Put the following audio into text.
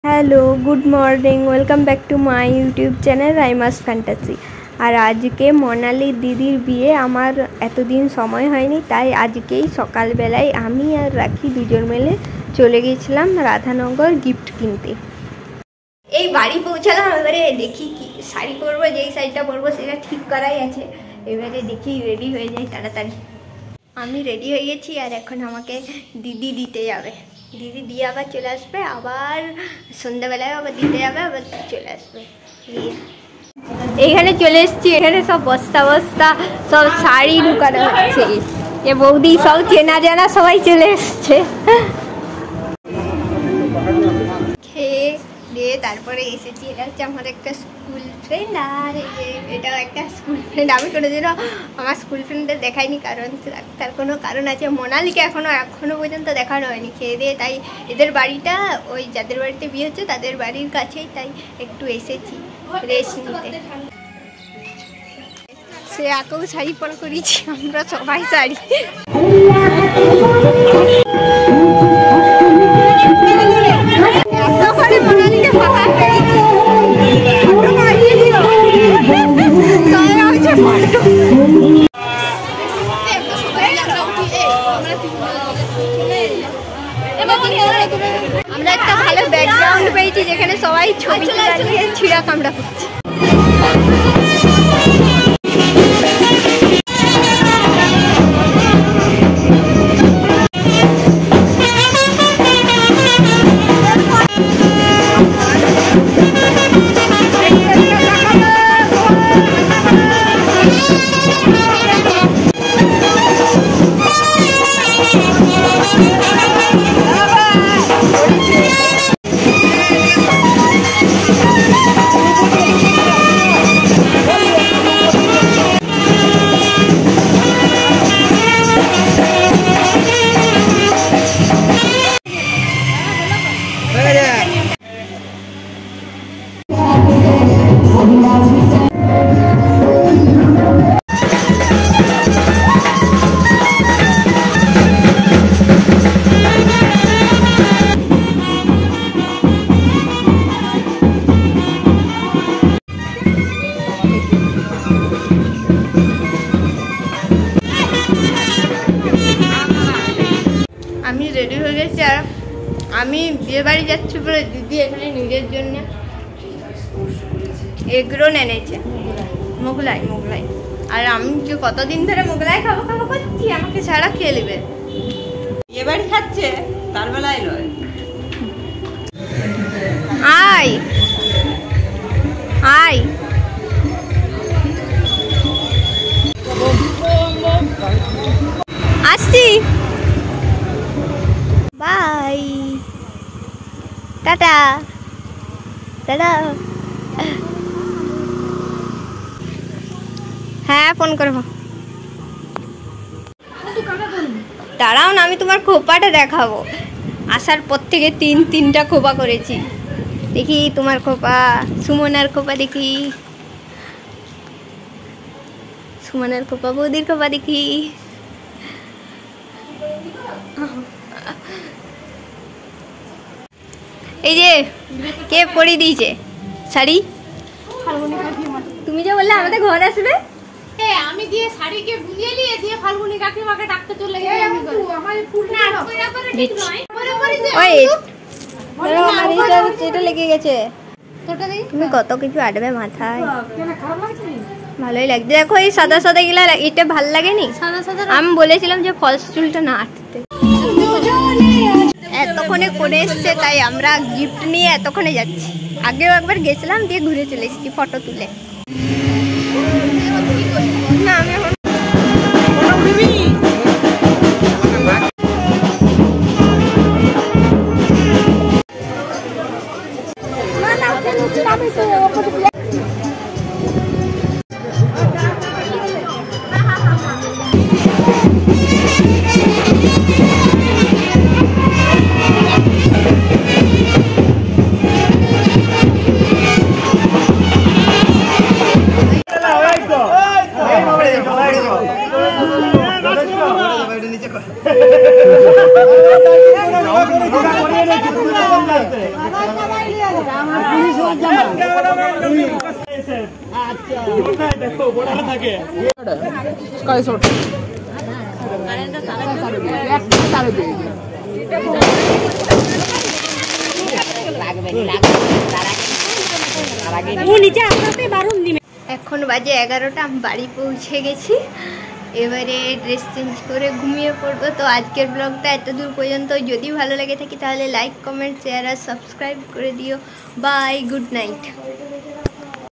Hello, good morning, welcome back to my YouTube channel রাইমাস fantasy. আর আজকে মনালি দিদির বিয়ে, আমার এতদিন সময় হয়নি, তাই আজকেই সকালবেলায় আমি আর রাখি দুজন মিলে চলে গেছিলাম রাধানগর গিফট কিনতে। এই বাড়ি পৌঁছালাম, এবারে দেখি কি শাড়ি পরবো, যেই শাড়িটা পরবো সেটা ঠিক করাই আছে। এবারে দেখি রেডি হয়ে যাই তাড়াতাড়ি। আমি রেডি হয়ে গেছি আর এখন আমাকে দিদি দিতে যাবে। দিদি দিয়ে আবার চলে আসবে, আবার সন্ধ্যাবেলায় আবার দিতে যাবে, আবার চলে আসবে। এইখানে চলে এসছি, এখানে সব বস্তা বস্তা সব শাড়ি ঢুকানো হচ্ছে। এ বৌদি সব চেনা জানা সবাই চলে এসছে। খেয়ে দিয়ে তারপরে এসেছি। এটা হচ্ছে আমার একটা স্কুল ফ্রেন্ড, আর এটাও একটা স্কুল ফ্রেন্ড। আমি কোনোদিনও আমার স্কুল ফ্রেন্ডদের দেখাইনি, কারণ তার কোনো কারণ আছে। মোনালিকে এখনো পর্যন্ত দেখানো হয়নি। খেয়ে দিয়ে তাই এদের বাড়িটা ওই যাদের বাড়িতে বিয়ে হচ্ছে তাদের বাড়ির কাছেই, তাই একটু এসেছি রেস্ট নিতে। সে একেও শাড়ি পরা করেছি, আমরা সবাই শাড়ি। আমরা একটা ভালো ব্যাকগ্রাউন্ড পেয়েছি, যেখানে সবাই ছবি দাঁড়িয়ে ছিঁড়া কামড়া করছে। আমি রেডি হয়ে গেছি আর আমি বিয়ে বাড়ি যাচ্ছি বলে দিদি এখানে নিজের জন্য এগরোল এনেছে, মোগলাই। আর আমি যে কতদিন ধরে মোগলাই খাবো করছি, আমাকে ছাড়া খেয়ে নেবে। বিয়ে বাড়ি খাচ্ছে তার বেলায় নয়। আয় আয়, আসছি, বাই, টাটা টাটা। হ্যাঁ, ফোন করবো। দাঁড়াও না, আমি তোমার খোপাটা দেখাবো। আসার পর থেকে তিনটা খোপা করেছি। দেখি তোমার খোপা, সুমনার খোপা দেখি, সুমনার খোপা, বৌদির খোপা দেখি। এই যে কে পরিয়ে দিয়েছে শাড়ি? তুমি যে বললে আমাদের ঘর আসবে, আমি দিয়ে শাড়িকে বুঝিয়ে নিয়ে দিয়ে ফাল্গুনি কাকিমাকে ডাকতে চলে গেছি। এটা লেগে গেছে। তুমি কত কিছু আটবে মাথায়, ভালোই লাগছে। দেখো এই সাদা সাদা গুলা, এটা ভাল লাগেনি। আমি বলেছিলাম যে ফলস চুলটা না আটতে। এতক্ষণে করে এসছে, তাই আমরা গিফট নিয়ে এতক্ষণে যাচ্ছি। আগেও একবার গেছিলাম, দিয়ে ঘুরে চলে এসেছি ফটো তুলে। না আমি এখন এখন বাজে 11টা, আমি বাড়ি পৌঁছে গেছি। এবারে ড্রেস চেঞ্জ করে ঘুমিয়ে পড়বো। তো আজকের ব্লগটা এত দূর পর্যন্ত। যদি ভালো লেগে থাকে তাহলে লাইক, কমেন্ট, শেয়ার আর সাবস্ক্রাইব করে দিও। Bye, good night.